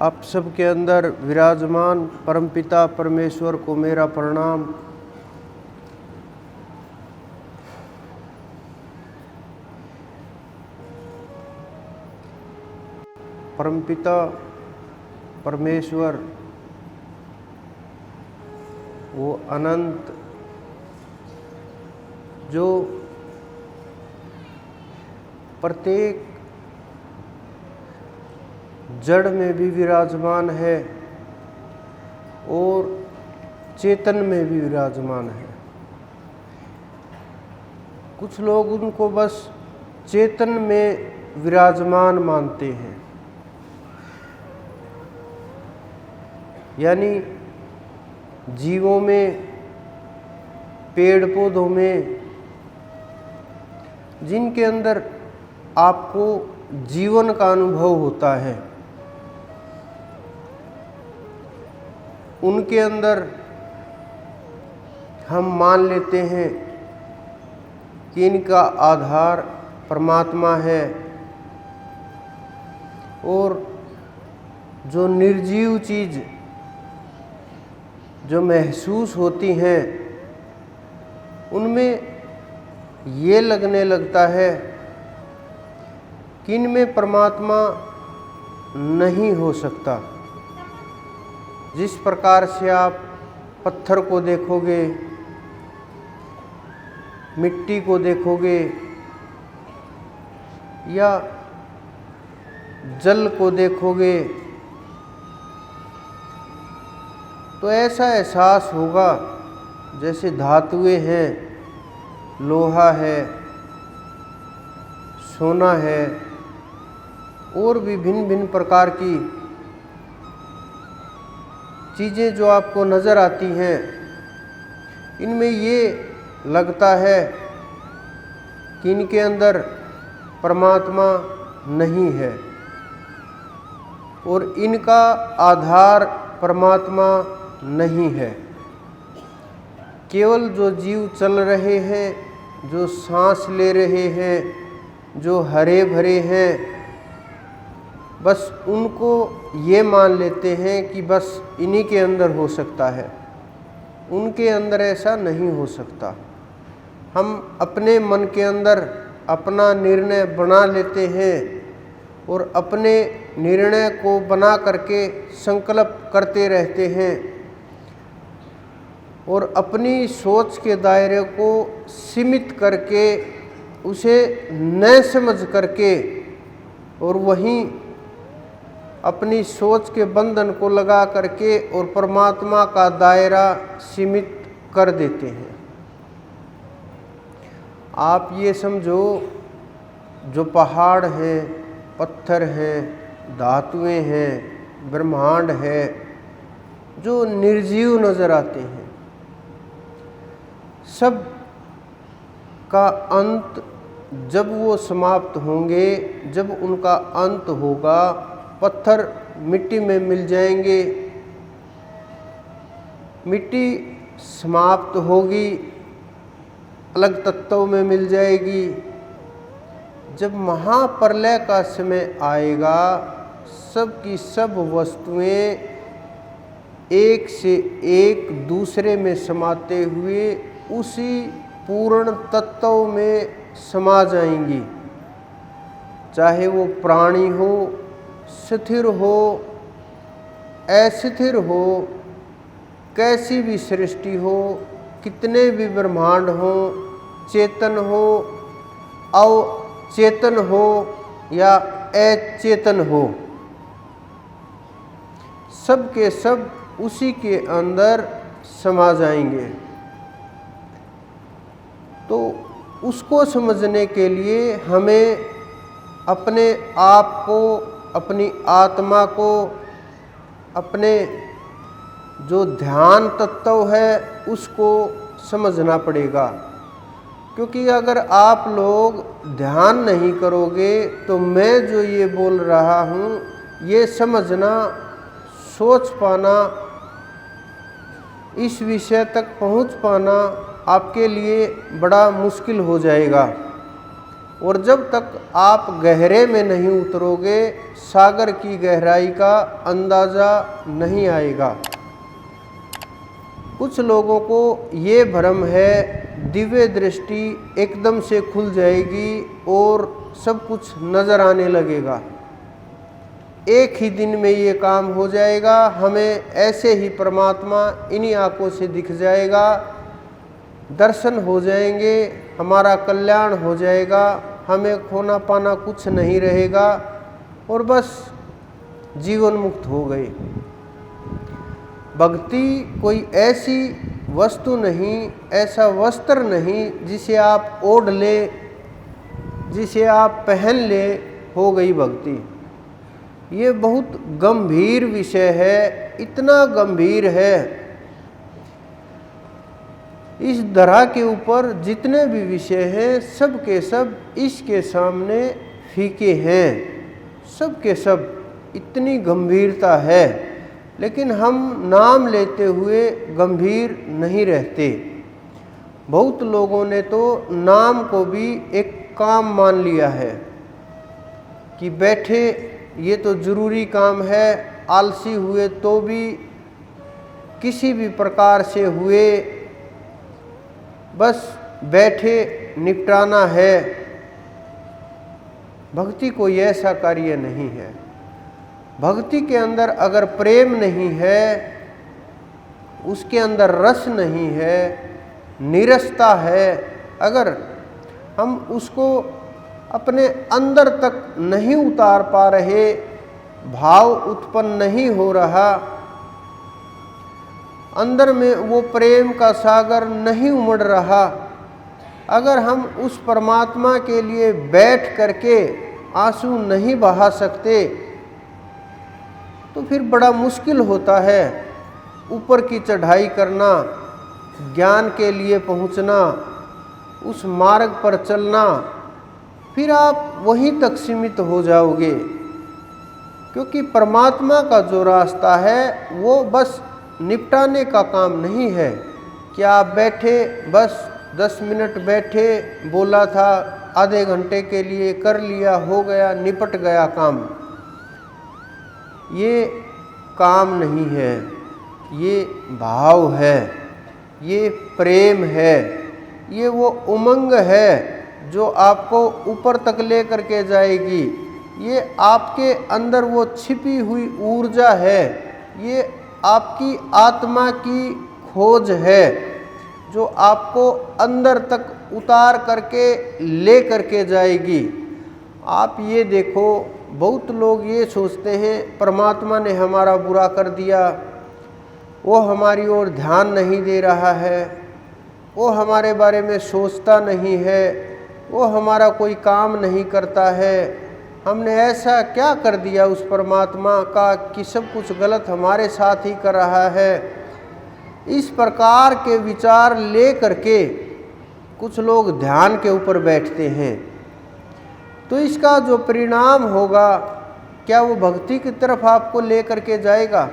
आप सबके अंदर विराजमान परमपिता परमेश्वर को मेरा प्रणाम। परमपिता परमेश्वर वो अनंत जो प्रत्येक जड़ में भी विराजमान है और चेतन में भी विराजमान है। कुछ लोग उनको बस चेतन में विराजमान मानते हैं, यानी जीवों में, पेड़ पौधों में, जिनके अंदर आपको जीवन का अनुभव होता है, उनके अंदर हम मान लेते हैं कि इनका आधार परमात्मा है। और जो निर्जीव चीज़ जो महसूस होती हैं, उनमें ये लगने लगता है कि इनमें परमात्मा नहीं हो सकता। जिस प्रकार से आप पत्थर को देखोगे, मिट्टी को देखोगे या जल को देखोगे, तो ऐसा एहसास होगा जैसे धातुएं हैं, लोहा है, सोना है और भी भिन्न भिन्न प्रकार की चीज़ें जो आपको नज़र आती हैं। इनमें ये लगता है कि इनके अंदर परमात्मा नहीं है और इनका आधार परमात्मा नहीं है। केवल जो जीव चल रहे हैं, जो सांस ले रहे हैं, जो हरे भरे हैं, बस उनको ये मान लेते हैं कि बस इन्हीं के अंदर हो सकता है। उनके अंदर ऐसा नहीं हो सकता। हम अपने मन के अंदर अपना निर्णय बना लेते हैं और अपने निर्णय को बना करके संकल्प करते रहते हैं और अपनी सोच के दायरे को सीमित करके उसे न समझ करके और वहीं अपनी सोच के बंधन को लगा करके और परमात्मा का दायरा सीमित कर देते हैं। आप ये समझो, जो पहाड़ हैं, पत्थर हैं, धातुएं हैं, ब्रह्मांड है, जो निर्जीव नज़र आते हैं, सब का अंत जब वो समाप्त होंगे, जब उनका अंत होगा, पत्थर मिट्टी में मिल जाएंगे, मिट्टी समाप्त होगी, अलग तत्वों में मिल जाएगी। जब महाप्रलय का समय आएगा, सब की सब वस्तुएं एक से एक दूसरे में समाते हुए उसी पूर्ण तत्व में समा जाएंगी। चाहे वो प्राणी हो, स्थिर हो, अस्थिर हो, कैसी भी सृष्टि हो, कितने भी ब्रह्मांड हो, चेतन हो, अवचेतन हो या अचेतन हो, सब के सब उसी के अंदर समा जाएंगे। तो उसको समझने के लिए हमें अपने आप को, अपनी आत्मा को, अपने जो ध्यान तत्व है उसको समझना पड़ेगा। क्योंकि अगर आप लोग ध्यान नहीं करोगे तो मैं जो ये बोल रहा हूँ, ये समझना, सोच पाना, इस विषय तक पहुँच पाना आपके लिए बड़ा मुश्किल हो जाएगा। और जब तक आप गहरे में नहीं उतरोगे सागर की गहराई का अंदाज़ा नहीं आएगा। कुछ लोगों को ये भ्रम है दिव्य दृष्टि एकदम से खुल जाएगी और सब कुछ नज़र आने लगेगा, एक ही दिन में ये काम हो जाएगा, हमें ऐसे ही परमात्मा इन्हीं आँखों से दिख जाएगा, दर्शन हो जाएंगे, हमारा कल्याण हो जाएगा, हमें खोना पाना कुछ नहीं रहेगा और बस जीवन मुक्त हो गए। भक्ति कोई ऐसी वस्तु नहीं, ऐसा वस्त्र नहीं जिसे आप ओढ़ ले, जिसे आप पहन ले, हो गई भक्ति। ये बहुत गंभीर विषय है, इतना गंभीर है। इस धरा के ऊपर जितने भी विषय हैं सब के सब इसके सामने फीके हैं, सब के सब इतनी गंभीरता है, लेकिन हम नाम लेते हुए गंभीर नहीं रहते। बहुत लोगों ने तो नाम को भी एक काम मान लिया है कि बैठे ये तो ज़रूरी काम है, आलसी हुए तो भी किसी भी प्रकार से हुए बस बैठे निपटाना है। भक्ति कोई ऐसा कार्य नहीं है। भक्ति के अंदर अगर प्रेम नहीं है, उसके अंदर रस नहीं है, नीरसता है, अगर हम उसको अपने अंदर तक नहीं उतार पा रहे, भाव उत्पन्न नहीं हो रहा, अंदर में वो प्रेम का सागर नहीं उमड़ रहा, अगर हम उस परमात्मा के लिए बैठ करके आंसू नहीं बहा सकते, तो फिर बड़ा मुश्किल होता है ऊपर की चढ़ाई करना, ज्ञान के लिए पहुंचना, उस मार्ग पर चलना। फिर आप वहीं तक सीमित हो जाओगे, क्योंकि परमात्मा का जो रास्ता है वो बस निपटाने का काम नहीं है कि आप बैठे बस 10 मिनट बैठे, बोला था आधे घंटे के लिए कर लिया, हो गया, निपट गया काम। ये काम नहीं है, ये भाव है, ये प्रेम है, ये वो उमंग है जो आपको ऊपर तक ले करके जाएगी। ये आपके अंदर वो छिपी हुई ऊर्जा है, ये आपकी आत्मा की खोज है जो आपको अंदर तक उतार करके ले करके जाएगी। आप ये देखो, बहुत लोग ये सोचते हैं परमात्मा ने हमारा बुरा कर दिया, वो हमारी ओर ध्यान नहीं दे रहा है, वो हमारे बारे में सोचता नहीं है, वो हमारा कोई काम नहीं करता है, हमने ऐसा क्या कर दिया उस परमात्मा का कि सब कुछ गलत हमारे साथ ही कर रहा है। इस प्रकार के विचार ले करके कुछ लोग ध्यान के ऊपर बैठते हैं, तो इसका जो परिणाम होगा, क्या वो भक्ति की तरफ आपको ले करके जाएगा?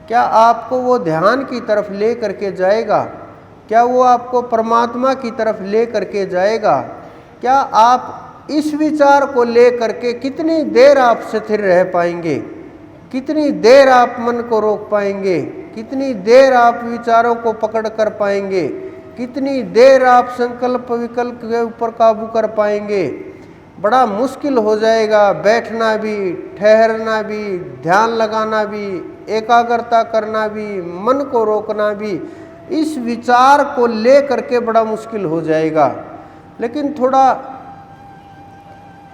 क्या आपको वो ध्यान की तरफ ले करके जाएगा? क्या वो आपको परमात्मा की तरफ ले करके जाएगा? क्या आप इस विचार को ले करके कितनी देर आप स्थिर रह पाएंगे? कितनी देर आप मन को रोक पाएंगे? कितनी देर आप विचारों को पकड़ कर पाएंगे? कितनी देर आप संकल्प विकल्प के ऊपर काबू कर पाएंगे? बड़ा मुश्किल हो जाएगा। बैठना भी, ठहरना भी, ध्यान लगाना भी, एकाग्रता करना भी, मन को रोकना भी, इस विचार को ले करके बड़ा मुश्किल हो जाएगा। लेकिन थोड़ा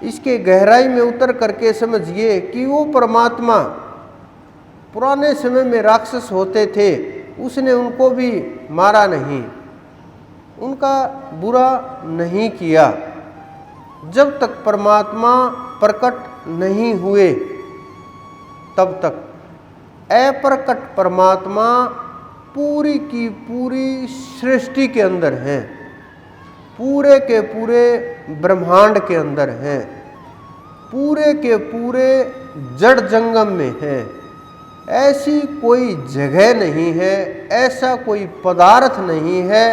इसके गहराई में उतर करके समझिए कि वो परमात्मा पुराने समय में राक्षस होते थे, उसने उनको भी मारा नहीं, उनका बुरा नहीं किया। जब तक परमात्मा प्रकट नहीं हुए तब तक अप्रकट परमात्मा पूरी की पूरी सृष्टि के अंदर हैं, पूरे के पूरे ब्रह्मांड के अंदर हैं, पूरे के पूरे जड़ जंगम में हैं। ऐसी कोई जगह नहीं है, ऐसा कोई पदार्थ नहीं है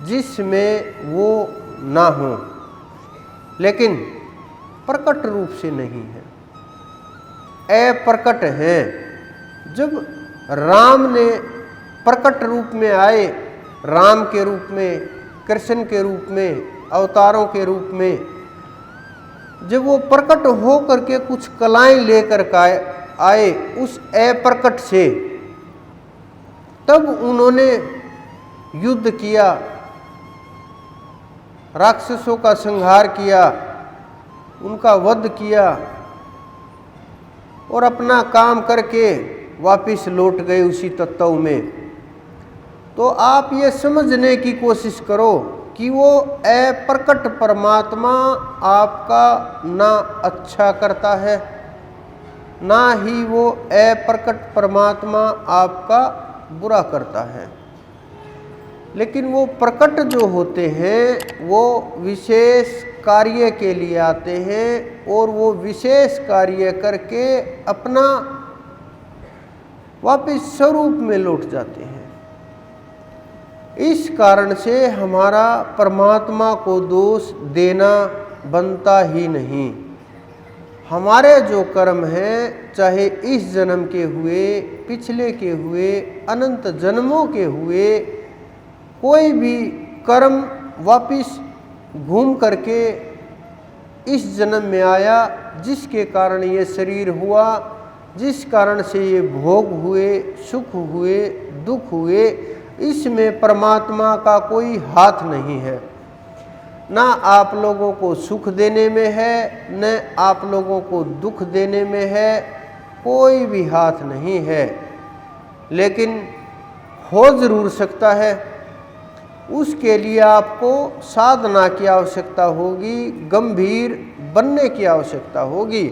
जिसमें वो ना हो। लेकिन प्रकट रूप से नहीं है, अप्रकट हैं। जब राम ने प्रकट रूप में आए, राम के रूप में, कृष्ण के रूप में, अवतारों के रूप में, जब वो प्रकट हो करके कुछ कलाएं लेकर आए उस अप्रकट से, तब उन्होंने युद्ध किया, राक्षसों का संहार किया, उनका वध किया और अपना काम करके वापिस लौट गए उसी तत्व में। तो आप ये समझने की कोशिश करो कि वो अप्रकट परमात्मा आपका ना अच्छा करता है, ना ही वो अप्रकट परमात्मा आपका बुरा करता है। लेकिन वो प्रकट जो होते हैं वो विशेष कार्य के लिए आते हैं और वो विशेष कार्य करके अपना वापिस स्वरूप में लौट जाते हैं। इस कारण से हमारा परमात्मा को दोष देना बनता ही नहीं। हमारे जो कर्म हैं, चाहे इस जन्म के हुए, पिछले के हुए, अनंत जन्मों के हुए, कोई भी कर्म वापिस घूम करके इस जन्म में आया, जिसके कारण ये शरीर हुआ, जिस कारण से ये भोग हुए, सुख हुए, दुख हुए, इसमें परमात्मा का कोई हाथ नहीं है। ना आप लोगों को सुख देने में है, न आप लोगों को दुख देने में है, कोई भी हाथ नहीं है। लेकिन हो ज़रूर सकता है, उसके लिए आपको साधना की आवश्यकता होगी, गंभीर बनने की आवश्यकता होगी।